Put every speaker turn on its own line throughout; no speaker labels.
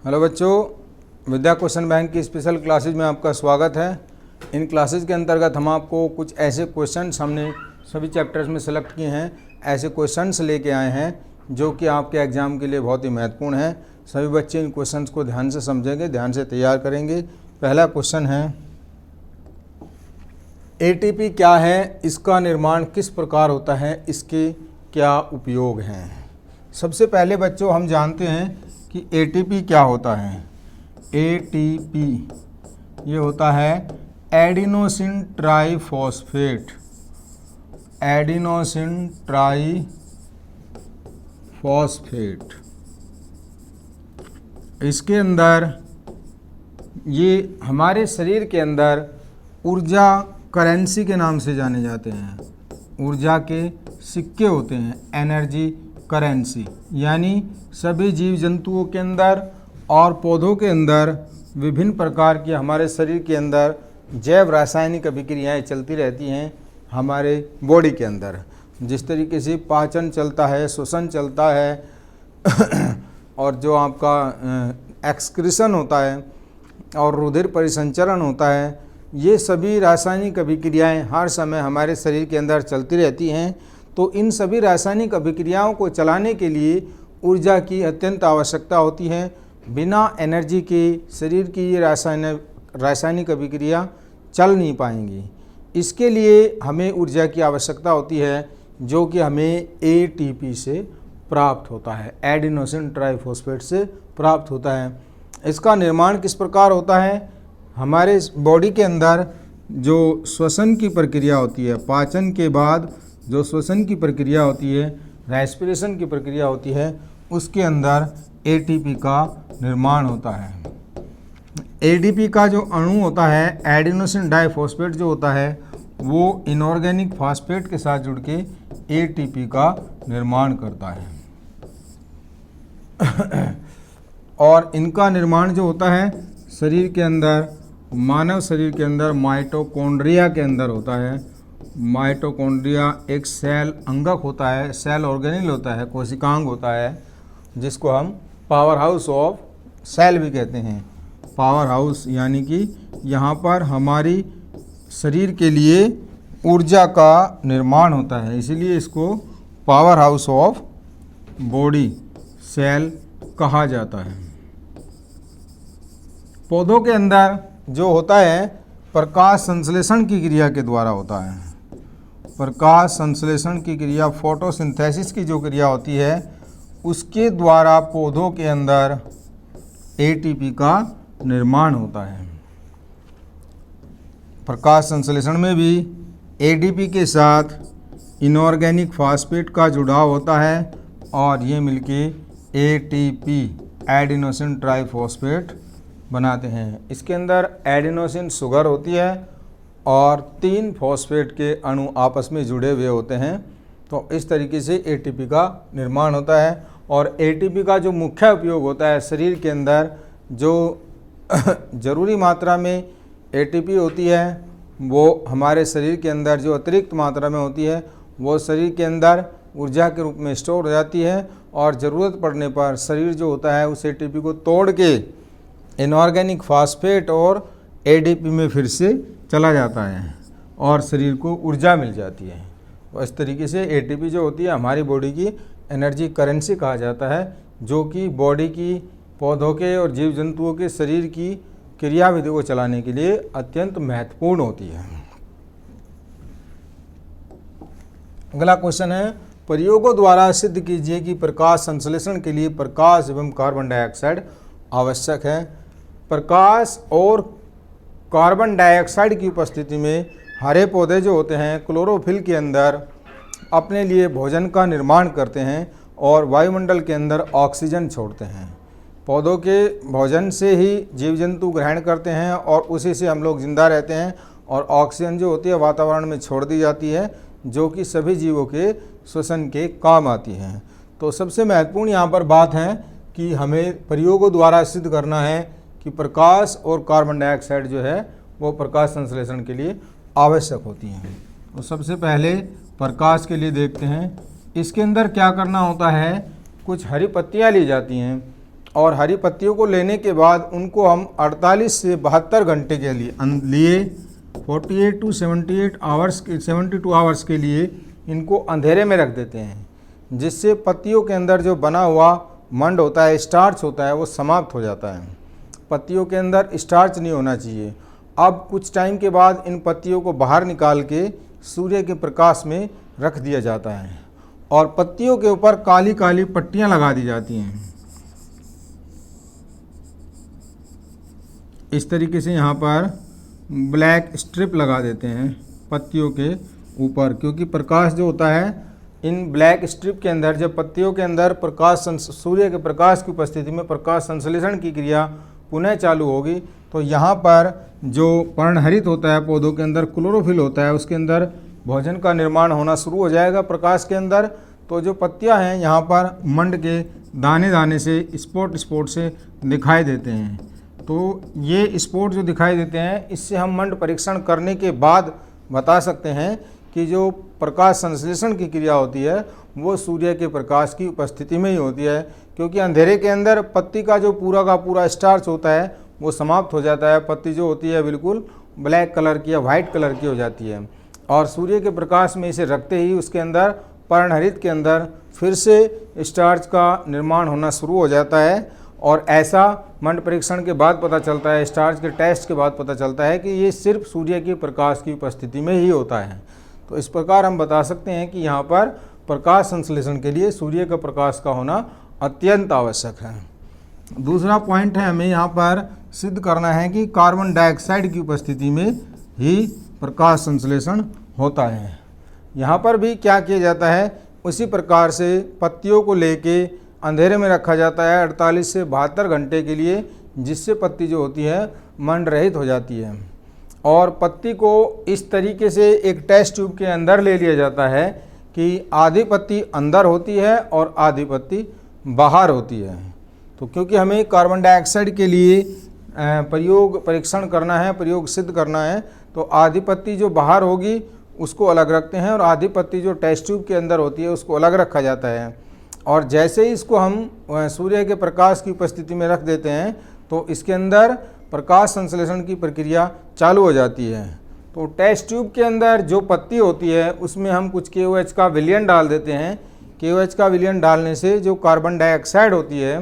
Hello बच्चों, विद्या question bank की special classes में आपका स्वागत है। इन क्लासेज के अंतर्गत हम आपको कुछ ऐसे क्वेश्चंस हमने सभी चैप्टर्स में सेलेक्ट किए हैं, ऐसे क्वेश्चंस लेके आए हैं जो कि आपके एग्ज़ाम के लिए बहुत ही महत्वपूर्ण है। सभी बच्चे इन क्वेश्चंस को ध्यान से समझेंगे, ध्यान से तैयार करेंगे। पहला क्वेश्चन है, एटीपी क्या है, इसका निर्माण किस प्रकार होता है, इसके क्या उपयोग हैं। सबसे पहले बच्चों हम जानते हैं कि एटीपी क्या होता है। एटीपी ये होता है एडिनोसिन ट्राइफॉस्फेट। एडिनोसिन ट्राइफॉस्फेट इसके अंदर ये हमारे शरीर के अंदर ऊर्जा करेंसी के नाम से जाने जाते हैं। ऊर्जा के सिक्के होते हैं, एनर्जी करेंसी। यानी सभी जीव जंतुओं के अंदर और पौधों के अंदर विभिन्न प्रकार की हमारे शरीर के अंदर जैव रासायनिक अभिक्रियाएं चलती रहती हैं हमारे बॉडी के अंदर। जिस तरीके से पाचन चलता है, श्वसन चलता है और जो आपका एक्सक्रीशन होता है और रुधिर परिसंचरण होता है, ये सभी रासायनिक अभिक्रियाएं हर समय हमारे शरीर के अंदर चलती रहती हैं। तो इन सभी रासायनिक अभिक्रियाओं को चलाने के लिए ऊर्जा की अत्यंत आवश्यकता होती है। बिना एनर्जी के शरीर की ये रासायनिक अभिक्रिया चल नहीं पाएंगी। इसके लिए हमें ऊर्जा की आवश्यकता होती है जो कि हमें एटीपी से प्राप्त होता है, एडिनोसिन ट्राइफॉस्फेट से प्राप्त होता है। इसका निर्माण किस प्रकार होता है, हमारे बॉडी के अंदर जो श्वसन की प्रक्रिया होती है, पाचन के बाद जो श्वसन की प्रक्रिया होती है, रेस्पिरेशन की प्रक्रिया होती है, उसके अंदर एटीपी का निर्माण होता है। एटीपी का जो अणु होता है, एडिनोसिन डाइफॉस्फेट जो होता है, वो इनऑर्गेनिक फॉस्फेट के साथ जुड़ के एटीपी का निर्माण करता है। और इनका निर्माण जो होता है शरीर के अंदर, मानव शरीर के अंदर माइटोकॉन्ड्रिया के अंदर होता है। माइटोकॉन्ड्रिया एक सेल अंगक होता है, सेल ऑर्गेनेल होता है, कोशिकांग होता है, जिसको हम पावर हाउस ऑफ सेल भी कहते हैं। पावर हाउस यानी कि यहाँ पर हमारी शरीर के लिए ऊर्जा का निर्माण होता है, इसीलिए इसको powerhouse of body cell कहा जाता है। पौधों के अंदर जो होता है प्रकाश संश्लेषण की क्रिया के द्वारा होता है। प्रकाश संश्लेषण की क्रिया, फोटोसिंथेसिस की जो क्रिया होती है, उसके द्वारा पौधों के अंदर एटीपी का निर्माण होता है। प्रकाश संश्लेषण में भी एटीपी के साथ इनऑर्गेनिक फॉस्फेट का जुड़ाव होता है और ये मिलके एटीपी एडिनोसिन ट्राइफॉस्फेट बनाते हैं। इसके अंदर एडिनोसिन शुगर होती है और 3 फॉस्फेट के अणु आपस में जुड़े हुए होते हैं। तो इस तरीके से एटीपी का निर्माण होता है। और एटीपी का जो मुख्य उपयोग होता है शरीर के अंदर, जो ज़रूरी मात्रा में एटीपी होती है वो हमारे शरीर के अंदर जो अतिरिक्त मात्रा में होती है वो शरीर के अंदर ऊर्जा के रूप में स्टोर हो जाती है और ज़रूरत पड़ने पर शरीर जो होता है उस एटीपी को तोड़ के इनऑर्गेनिक फॉस्फेट और एडीपी में फिर से चला जाता है और शरीर को ऊर्जा मिल जाती है। और इस तरीके से एटीपी जो होती है हमारी बॉडी की एनर्जी करेंसी कहा जाता है, जो कि बॉडी की, पौधों के और जीव जंतुओं के शरीर की क्रियाविधि को चलाने के लिए अत्यंत महत्वपूर्ण होती है। अगला क्वेश्चन है, प्रयोगों द्वारा सिद्ध कीजिए कि प्रकाश संश्लेषण के लिए प्रकाश एवं कार्बन डाइऑक्साइड आवश्यक है। प्रकाश और कार्बन डाइऑक्साइड की उपस्थिति में हरे पौधे जो होते हैं क्लोरोफिल के अंदर अपने लिए भोजन का निर्माण करते हैं और वायुमंडल के अंदर ऑक्सीजन छोड़ते हैं। पौधों के भोजन से ही जीव जंतु ग्रहण करते हैं और उसी से हम लोग जिंदा रहते हैं और ऑक्सीजन जो होती है वातावरण में छोड़ दी जाती है, जो कि सभी जीवों के श्वसन के काम आती है। तो सबसे महत्वपूर्ण यहाँ पर बात है कि हमें प्रयोगों द्वारा सिद्ध करना है कि प्रकाश और कार्बन डाइऑक्साइड जो है वो प्रकाश संश्लेषण के लिए आवश्यक होती हैं। तो सबसे पहले प्रकाश के लिए देखते हैं। इसके अंदर क्या करना होता है, कुछ हरी पत्तियाँ ली जाती हैं और हरी पत्तियों को लेने के बाद उनको हम 48 से 72 घंटे के लिए 48 टू 72 आवर्स के लिए इनको अंधेरे में रख देते हैं, जिससे पत्तियों के अंदर जो बना हुआ मंड होता है, स्टार्च होता है, वो समाप्त हो जाता है। पत्तियों के अंदर स्टार्च नहीं होना चाहिए। अब कुछ टाइम के बाद इन पत्तियों को बाहर निकाल के सूर्य के प्रकाश में रख दिया जाता है और पत्तियों के ऊपर काली काली पट्टियां लगा दी जाती हैं। इस तरीके से यहाँ पर ब्लैक स्ट्रिप लगा देते हैं पत्तियों के ऊपर, क्योंकि प्रकाश जो होता है इन ब्लैक स्ट्रिप के अंदर, जब पत्तियों के अंदर सूर्य के प्रकाश की उपस्थिति में प्रकाश संश्लेषण की क्रिया पुनः चालू होगी, तो यहाँ पर जो पर्णहरित होता है पौधों के अंदर, क्लोरोफिल होता है, उसके अंदर भोजन का निर्माण होना शुरू हो जाएगा प्रकाश के अंदर। तो जो पत्तियाँ हैं यहाँ पर मंड के दाने दाने से स्पॉट से दिखाई देते हैं। तो ये स्पॉट जो दिखाई देते हैं, इससे हम मंड परीक्षण करने के बाद बता सकते हैं कि जो प्रकाश संश्लेषण की क्रिया होती है वो सूर्य के प्रकाश की उपस्थिति में ही होती है, क्योंकि अंधेरे के अंदर पत्ती का जो पूरा का पूरा स्टार्च होता है वो समाप्त हो जाता है। पत्ती जो होती है बिल्कुल ब्लैक कलर की या वाइट कलर की हो जाती है और सूर्य के प्रकाश में इसे रखते ही उसके अंदर पर्णहरित के अंदर फिर से स्टार्च का निर्माण होना शुरू हो जाता है। और ऐसा मंड परीक्षण के बाद पता चलता है, स्टार्च के टेस्ट के बाद पता चलता है कि ये सिर्फ सूर्य के प्रकाश की उपस्थिति में ही होता है। तो इस प्रकार हम बता सकते हैं कि यहाँ पर प्रकाश संश्लेषण के लिए सूर्य का प्रकाश का होना अत्यंत आवश्यक है। दूसरा पॉइंट है, हमें यहाँ पर सिद्ध करना है कि कार्बन डाइऑक्साइड की उपस्थिति में ही प्रकाश संश्लेषण होता है। यहाँ पर भी क्या किया जाता है, उसी प्रकार से पत्तियों को लेके अंधेरे में रखा जाता है 48 से 72 घंटे के लिए, जिससे पत्ती जो होती है मंड रहित हो जाती है। और पत्ती को इस तरीके से एक टेस्ट ट्यूब के अंदर ले लिया जाता है कि आधी पत्ती अंदर होती है और आधी पत्ती बाहर होती है। तो क्योंकि हमें कार्बन डाइऑक्साइड के लिए परीक्षण करना है, प्रयोग सिद्ध करना है, तो आधी पत्ती जो बाहर होगी उसको अलग रखते हैं और आधी पत्ती जो टेस्ट ट्यूब के अंदर होती है उसको अलग रखा जाता है। और जैसे ही इसको हम सूर्य के प्रकाश की उपस्थिति में रख देते हैं तो इसके अंदर प्रकाश संश्लेषण की प्रक्रिया चालू हो जाती है। तो टेस्ट ट्यूब के अंदर जो पत्ती होती है उसमें हम कुछ KOH का विलयन डाल देते हैं। KOH का विलयन डालने से जो कार्बन डाइऑक्साइड होती है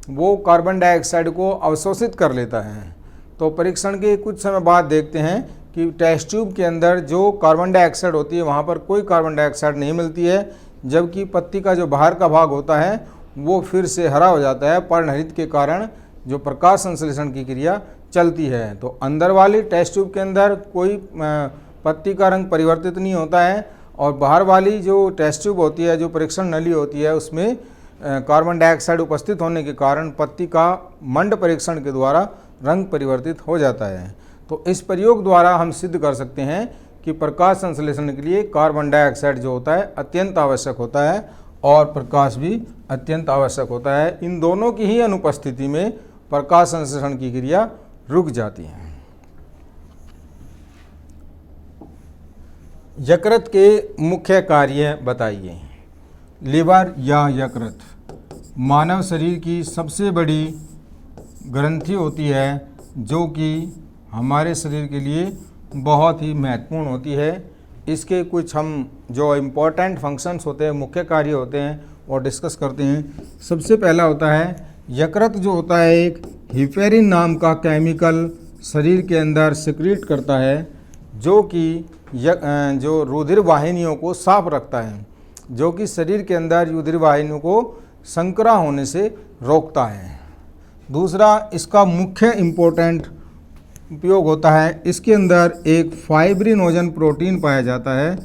वो कार्बन डाइऑक्साइड को अवशोषित कर लेता है। तो परीक्षण के कुछ समय बाद देखते हैं कि टेस्ट ट्यूब के अंदर जो कार्बन डाइऑक्साइड होती है वहाँ पर कोई कार्बन डाइऑक्साइड नहीं मिलती है, जबकि पत्ती का जो बाहर का भाग होता है वो फिर से हरा हो जाता है पर्णहरित के कारण जो प्रकाश संश्लेषण की क्रिया चलती है। तो अंदर वाली टेस्ट ट्यूब के अंदर कोई पत्ती का रंग परिवर्तित नहीं होता है और बाहर वाली जो टेस्ट ट्यूब होती है, जो परीक्षण नली होती है, उसमें कार्बन डाइऑक्साइड उपस्थित होने के कारण पत्ती का मंड परीक्षण के द्वारा रंग परिवर्तित हो जाता है। तो इस प्रयोग द्वारा हम सिद्ध कर सकते हैं कि प्रकाश संश्लेषण के लिए कार्बन डाइऑक्साइड जो होता है अत्यंत आवश्यक होता है और प्रकाश भी अत्यंत आवश्यक होता है। इन दोनों की ही अनुपस्थिति में प्रकाश संश्लेषण की क्रिया रुक जाती है। यकृत के मुख्य कार्य बताइए। लिवर या यकृत मानव शरीर की सबसे बड़ी ग्रंथि होती है जो कि हमारे शरीर के लिए बहुत ही महत्वपूर्ण होती है। इसके कुछ हम जो इम्पोर्टेंट फंक्शंस होते हैं, मुख्य कार्य होते हैं, वो डिस्कस करते हैं। सबसे पहला होता है यकृत जो होता है एक हिपेरिन नाम का केमिकल शरीर के अंदर सिक्रीट करता है, जो कि जो रुधिर वाहिनियों को साफ रखता है, जो कि शरीर के अंदर रुधिर वाहिनियों को संकरा होने से रोकता है। दूसरा, इसका मुख्य इम्पोर्टेंट उपयोग होता है, इसके अंदर एक फाइब्रिनोजन प्रोटीन पाया जाता है।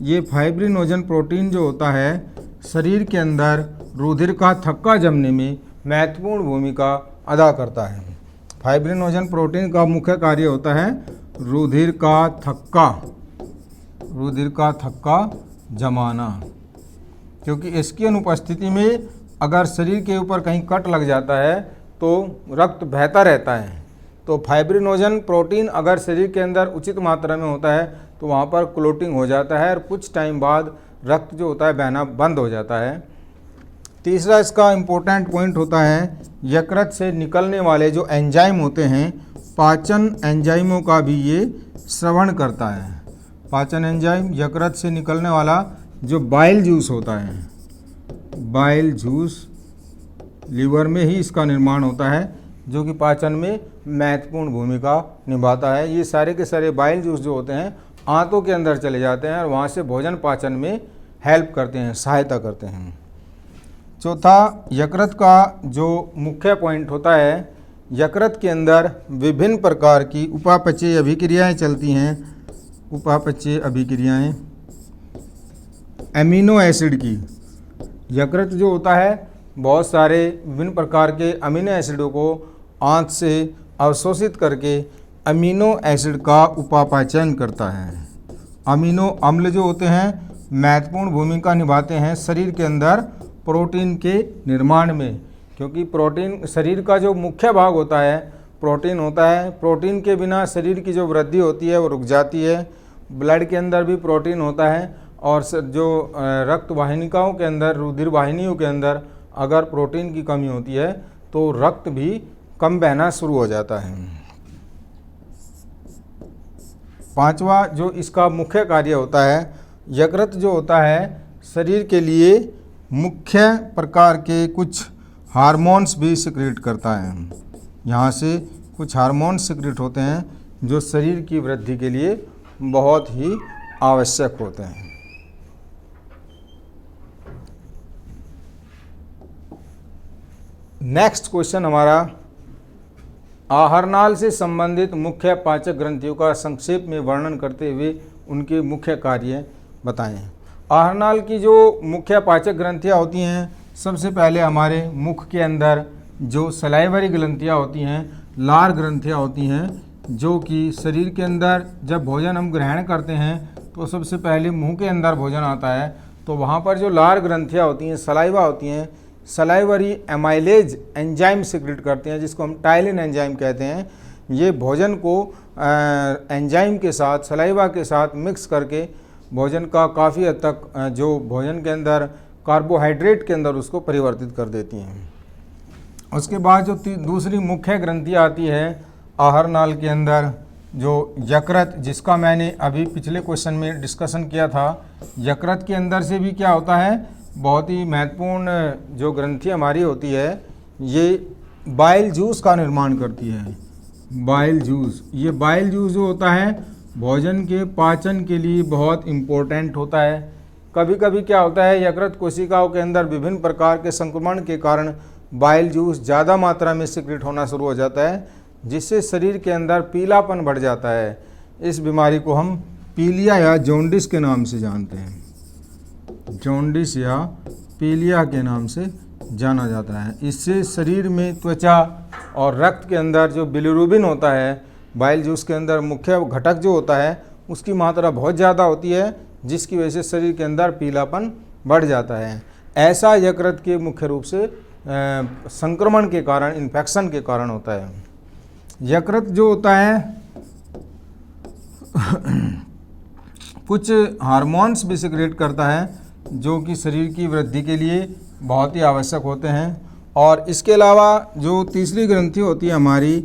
ये फाइब्रिनोजन प्रोटीन जो होता है शरीर के अंदर रुधिर का थक्का जमने में महत्वपूर्ण भूमिका अदा करता है। फाइब्रिनोजन प्रोटीन का मुख्य कार्य होता है रुधिर का थक्का जमाना, क्योंकि इसकी अनुपस्थिति में अगर शरीर के ऊपर कहीं कट लग जाता है तो रक्त बहता रहता है। तो फाइब्रिनोजन प्रोटीन अगर शरीर के अंदर उचित मात्रा में होता है तो वहाँ पर क्लोटिंग हो जाता है और कुछ टाइम बाद रक्त जो होता है बहना बंद हो जाता है। तीसरा इसका इम्पोर्टेंट पॉइंट होता है यकृत से निकलने वाले जो एंजाइम होते हैं, पाचन एंजाइमों का भी ये श्रवण करता है। पाचन एंजाइम, यकृत से निकलने वाला जो बाइल जूस होता है, बाइल जूस लीवर में ही इसका निर्माण होता है, जो कि पाचन में महत्वपूर्ण भूमिका निभाता है। ये सारे के सारे बाइल जूस जो होते हैं आंतों के अंदर चले जाते हैं और वहाँ से भोजन पाचन में हेल्प करते हैं, सहायता करते हैं। चौथा, यकृत का जो मुख्य पॉइंट होता है, यकृत के अंदर विभिन्न प्रकार की उपापचयी अभिक्रियाएं चलती हैं। उपापचयी अभिक्रियाएं एमिनो एसिड की, यकृत जो होता है बहुत सारे विभिन्न प्रकार के अमीनो एसिडों को आंत से अवशोषित करके अमीनो एसिड का उपापचयन करता है। अमीनो अम्ल जो होते हैं महत्वपूर्ण भूमिका निभाते हैं शरीर के अंदर प्रोटीन के निर्माण में, क्योंकि प्रोटीन शरीर का जो मुख्य भाग होता है प्रोटीन होता है। प्रोटीन के बिना शरीर की जो वृद्धि होती है वो रुक जाती है। ब्लड के अंदर भी प्रोटीन होता है और जो रक्त वाहिनिकाओं के अंदर, रुधिर वाहिनियों के अंदर अगर प्रोटीन की कमी होती है तो रक्त भी कम बहना शुरू हो जाता है। पांचवा जो इसका मुख्य कार्य होता है, यकृत जो होता है शरीर के लिए मुख्य प्रकार के कुछ हार्मोन्स भी सिक्रेट करता है। यहाँ से कुछ हार्मोन्स सिक्रेट होते हैं जो शरीर की वृद्धि के लिए बहुत ही आवश्यक होते हैं। नेक्स्ट क्वेश्चन हमारा, आहारनाल से संबंधित मुख्य पाचक ग्रंथियों का संक्षेप में वर्णन करते हुए उनके मुख्य कार्य बताएं। आहारनाल की जो मुख्य पाचक ग्रंथियां होती हैं, सबसे पहले हमारे मुख के अंदर जो सलाइवरी ग्रंथियां होती हैं, लार ग्रंथियां होती हैं, जो कि शरीर के अंदर जब भोजन हम ग्रहण करते हैं तो सबसे पहले मुंह के अंदर भोजन आता है, तो वहाँ पर जो लार ग्रंथियाँ होती हैं, सलाइवा होती हैं, सलाइवरी एमाइलेज एंजाइम सिक्रेट करते हैं, जिसको हम टाइलिन एंजाइम कहते हैं। ये भोजन को एंजाइम के साथ, सलाइवा के साथ मिक्स करके भोजन का काफ़ी हद तक जो भोजन के अंदर कार्बोहाइड्रेट के अंदर उसको परिवर्तित कर देती हैं। उसके बाद जो दूसरी मुख्य ग्रंथि आती है आहारनाल के अंदर, जो यकृत, जिसका मैंने अभी पिछले क्वेश्चन में डिस्कशन किया था। यकृत के अंदर से भी क्या होता है, बहुत ही महत्वपूर्ण जो ग्रंथि हमारी होती है, ये बाइल जूस का निर्माण करती है। बाइल जूस, ये बाइल जूस जो होता है भोजन के पाचन के लिए बहुत इम्पोर्टेंट होता है। कभी कभी क्या होता है, यकृत कोशिकाओं के अंदर विभिन्न प्रकार के संक्रमण के कारण बाइल जूस ज़्यादा मात्रा में सिक्रेट होना शुरू हो जाता है, जिससे शरीर के अंदर पीलापन बढ़ जाता है। इस बीमारी को हम पीलिया या जॉन्डिस के नाम से जानते हैं। जॉन्डिस या पीलिया के नाम से जाना जाता है। इससे शरीर में, त्वचा और रक्त के अंदर जो बिलिरुबिन होता है, बाइल जूस के अंदर मुख्य घटक जो होता है, उसकी मात्रा बहुत ज़्यादा होती है, जिसकी वजह से शरीर के अंदर पीलापन बढ़ जाता है। ऐसा यकृत के मुख्य रूप से संक्रमण के कारण, इन्फेक्शन के कारण होता है। यकृत जो होता है कुछ हार्मोन्स भी सिक्रेट करता है, जो कि शरीर की वृद्धि के लिए बहुत ही आवश्यक होते हैं। और इसके अलावा जो तीसरी ग्रंथि होती है हमारी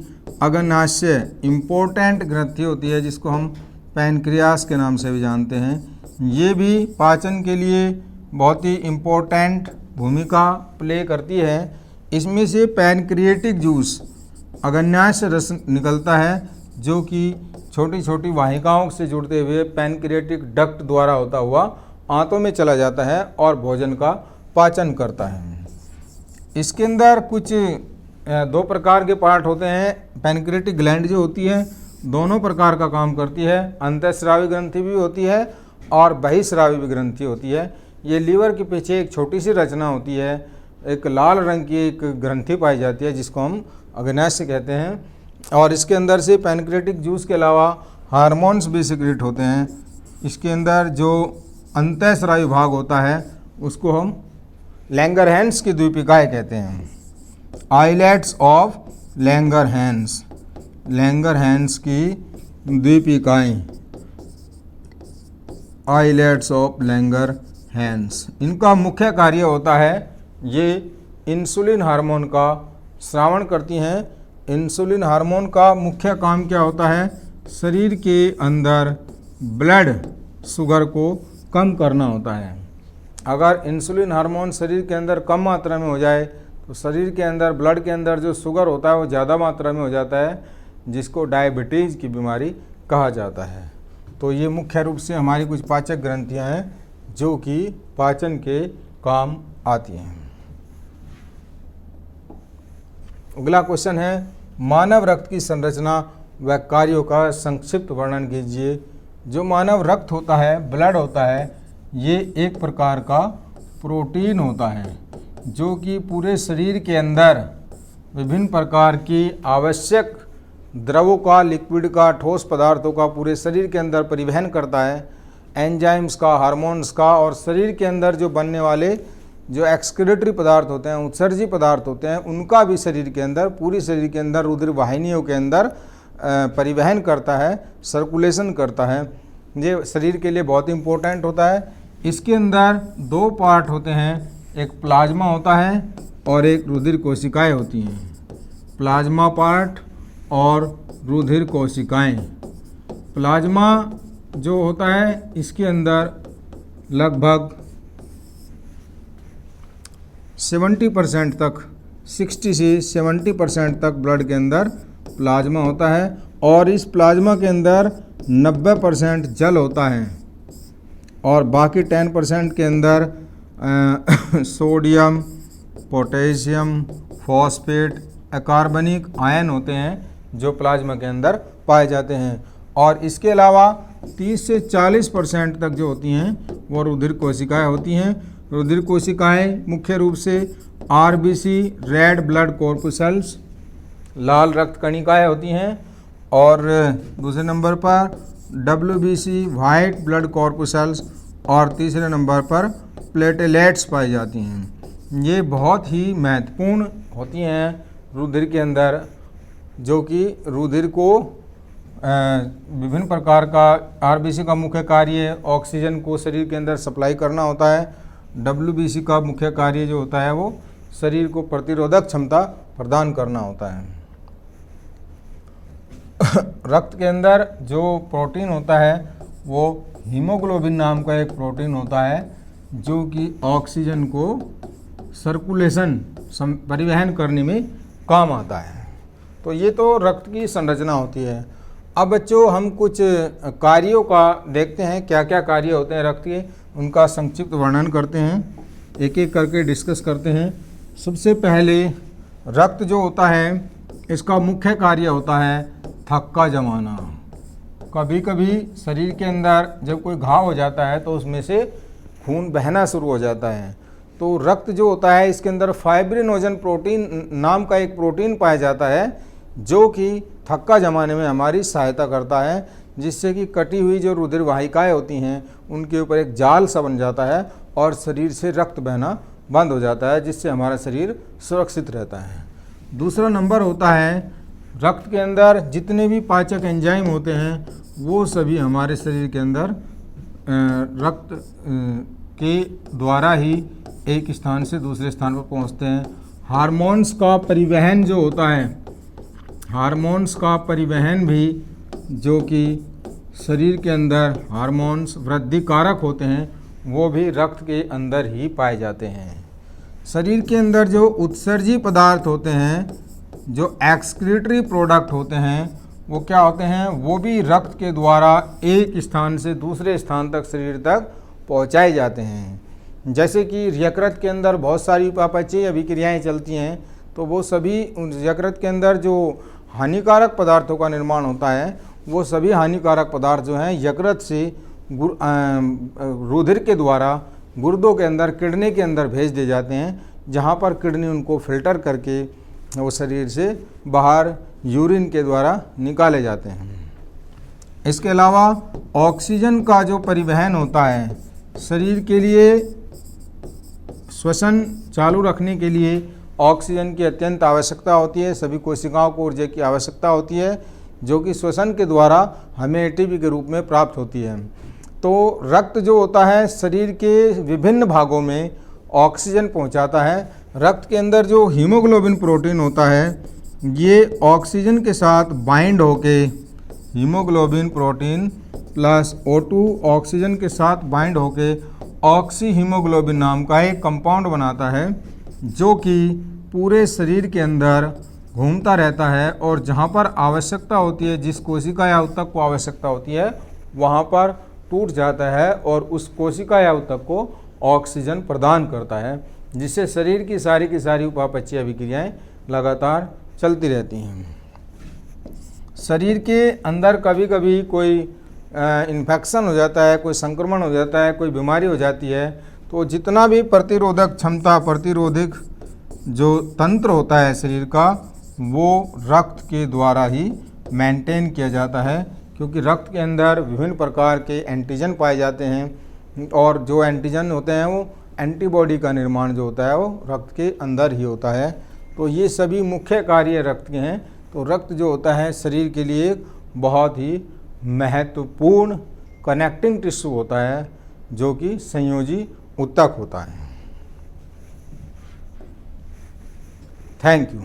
अग्नाशय, इम्पोर्टेंट ग्रंथि होती है, जिसको हम पैनक्रियास के नाम से भी जानते हैं। ये भी पाचन के लिए बहुत ही इम्पोर्टेंट भूमिका प्ले करती है। इसमें से पैनक्रिएटिक जूस, अग्नाशय रस निकलता है, जो कि छोटी छोटी वाहिकाओं से जुड़ते हुए पैनक्रिएटिक डक्ट द्वारा होता हुआ आंतों में चला जाता है और भोजन का पाचन करता है। इसके अंदर कुछ दो प्रकार के पार्ट होते हैं। पैनक्रिएटिक ग्लैंड जो होती है दोनों प्रकार का काम करती है। अंतःस्रावी ग्रंथि भी होती है और बहिःस्रावी भी ग्रंथि होती है। ये लीवर के पीछे एक छोटी सी रचना होती है, एक लाल रंग की एक ग्रंथि पाई जाती है, जिसको हम अग्नाशय कहते हैं। और इसके अंदर से पैनक्रिएटिक जूस के अलावा हार्मोन्स भी सिक्रेट होते हैं। इसके अंदर जो अंतःस्रावी भाग होता है उसको हम लैंगरहैंस की द्वीपिकाएँ कहते हैं। आइलेट्स ऑफ लैंगरहैंस, लैंगरहैंस की द्वीपिकाएँ, आइलेट्स ऑफ लैंगरहैंस। इनका मुख्य कार्य होता है ये इंसुलिन हार्मोन का स्रावण करती हैं। इंसुलिन हार्मोन का मुख्य काम क्या होता है? शरीर के अंदर ब्लड शुगर को कम करना होता है। अगर इंसुलिन हार्मोन शरीर के अंदर कम मात्रा में हो जाए तो शरीर के अंदर ब्लड के अंदर जो शुगर होता है वो ज़्यादा मात्रा में हो जाता है, जिसको डायबिटीज़ की बीमारी कहा जाता है। तो ये मुख्य रूप से हमारी कुछ पाचक ग्रंथियाँ हैं जो कि पाचन के काम आती हैं। अगला क्वेश्चन है, मानव रक्त की संरचना व कार्यों का संक्षिप्त वर्णन कीजिए। जो मानव रक्त होता है, ब्लड होता है, ये एक प्रकार का प्रोटीन होता है जो कि पूरे शरीर के अंदर विभिन्न प्रकार की आवश्यक द्रवों का, लिक्विड का, ठोस पदार्थों का पूरे शरीर के अंदर परिवहन करता है, एंजाइम्स का, हार्मोन्स का, और शरीर के अंदर जो बनने वाले जो एक्सक्रीटरी पदार्थ होते हैं, उत्सर्जी पदार्थ होते हैं, उनका भी शरीर के अंदर, पूरी शरीर के अंदर रुधिर वाहिनियों के अंदर परिवहन करता है, सर्कुलेशन करता है। ये शरीर के लिए बहुत इम्पोर्टेंट होता है। इसके अंदर दो पार्ट होते हैं, एक प्लाज्मा होता है और एक रुधिर कोशिकाएं होती हैं। प्लाज्मा पार्ट और रुधिर कोशिकाएं। प्लाज्मा जो होता है इसके अंदर लगभग 70% तक, 60 से 70% तक ब्लड के अंदर प्लाज्मा होता है, और इस प्लाज्मा के अंदर 90% जल होता है और बाकी 10% के अंदर सोडियम, पोटेशियम, फॉस्फेट, अकार्बनिक आयन होते हैं जो प्लाज्मा के अंदर पाए जाते हैं। और इसके अलावा 30 से 40% तक जो होती हैं वो रुधिर कोशिकाएं होती हैं। रुधिर कोशिकाएं मुख्य रूप से आरबीसी, रेड ब्लड कॉर्पुसेल्स, लाल रक्त कणिकाएं होती हैं, और दूसरे नंबर पर डब्ल्यूबीसी, वाइट ब्लड कॉर्पुसेल्स, और तीसरे नंबर पर प्लेटलेट्स पाई जाती हैं। ये बहुत ही महत्वपूर्ण होती हैं रुधिर के अंदर, जो कि रुधिर को विभिन्न प्रकार का, आरबीसी का मुख्य कार्य ऑक्सीजन को शरीर के अंदर सप्लाई करना होता है। डब्ल्यूबीसी का मुख्य कार्य जो होता है वो शरीर को प्रतिरोधक क्षमता प्रदान करना होता है। रक्त के अंदर जो प्रोटीन होता है वो हीमोग्लोबिन नाम का एक प्रोटीन होता है जो कि ऑक्सीजन को सर्कुलेशन, परिवहन करने में काम आता है। तो ये तो रक्त की संरचना होती है। अब बच्चों हम कुछ कार्यों का देखते हैं, क्या क्या कार्य होते हैं रक्त के, उनका संक्षिप्त वर्णन करते हैं, एक एक करके डिस्कस करते हैं। सबसे पहले रक्त जो होता है इसका मुख्य कार्य होता है थक्का जमाना। कभी कभी शरीर के अंदर जब कोई घाव हो जाता है तो उसमें से खून बहना शुरू हो जाता है, तो रक्त जो होता है इसके अंदर फाइब्रिनोजन प्रोटीन नाम का एक प्रोटीन पाया जाता है जो कि थक्का जमाने में हमारी सहायता करता है, जिससे कि कटी हुई जो रुधिर वाहिकाएँ होती हैं उनके ऊपर एक जाल सा बन जाता है और शरीर से रक्त बहना बंद हो जाता है, जिससे हमारा शरीर सुरक्षित रहता है। दूसरा नंबर होता है रक्त के अंदर जितने भी पाचक एंजाइम होते हैं वो सभी हमारे शरीर के अंदर रक्त के द्वारा ही एक स्थान से दूसरे स्थान पर पहुंचते हैं। हार्मोन्स का परिवहन जो होता है, हार्मोन्स का परिवहन भी, जो कि शरीर के अंदर हार्मोन्स वृद्धि कारक होते हैं, वो भी रक्त के अंदर ही पाए जाते हैं। शरीर के अंदर जो उत्सर्जी पदार्थ होते हैं, जो एक्सक्रीटरी प्रोडक्ट होते हैं, वो क्या होते हैं, वो भी रक्त के द्वारा एक स्थान से दूसरे स्थान तक शरीर तक पहुंचाए जाते हैं। जैसे कि यकृत के अंदर बहुत सारी उपापचयी अभिक्रियाएं चलती हैं, तो वो सभी उन यकृत के अंदर जो हानिकारक पदार्थों का निर्माण होता है, वो सभी हानिकारक पदार्थ जो हैं यकृत से रुधिर के द्वारा गुर्दों के अंदर, किडनी के अंदर भेज दिए जाते हैं, जहाँ पर किडनी उनको फिल्टर करके वो शरीर से बाहर यूरिन के द्वारा निकाले जाते हैं। इसके अलावा ऑक्सीजन का जो परिवहन होता है, शरीर के लिए श्वसन चालू रखने के लिए ऑक्सीजन की अत्यंत आवश्यकता होती है। सभी कोशिकाओं को ऊर्जा की आवश्यकता होती है, जो कि श्वसन के द्वारा हमें एटीपी के रूप में प्राप्त होती है। तो रक्त जो होता है शरीर के विभिन्न भागों में ऑक्सीजन पहुंचाता है। रक्त के अंदर जो हीमोग्लोबिन प्रोटीन होता है ये ऑक्सीजन के साथ बाइंड होके haemoglobin protein plus O2 oxygen के साथ बाइंड होके ऑक्सी हीमोग्लोबिन नाम का एक कंपाउंड बनाता है जो कि पूरे शरीर के अंदर घूमता रहता है और जहाँ पर आवश्यकता होती है, जिस कोशिका या ऊतक को आवश्यकता होती है वहाँ पर टूट जाता है और उस कोशिका या ऊतक को ऑक्सीजन प्रदान करता है, जिससे शरीर की सारी उपापचयी अभिक्रियाएं लगातार चलती रहती हैं। शरीर के अंदर कभी कभी कोई इन्फेक्शन हो जाता है, कोई संक्रमण हो जाता है, कोई बीमारी हो जाती है, तो जितना भी प्रतिरोधक क्षमता, प्रतिरोधक जो तंत्र होता है शरीर का, वो रक्त के द्वारा ही मेंटेन किया जाता है, क्योंकि रक्त के अंदर विभिन्न प्रकार के एंटीजन पाए जाते हैं और जो एंटीजन होते हैं वो एंटीबॉडी का निर्माण जो होता है वो रक्त के अंदर ही होता है। तो ये सभी मुख्य कार्य रक्त के हैं। तो रक्त जो होता है शरीर के लिए एक बहुत ही महत्वपूर्ण कनेक्टिंग टिश्यू होता है जो कि संयोजी ऊतक होता है। Thank you.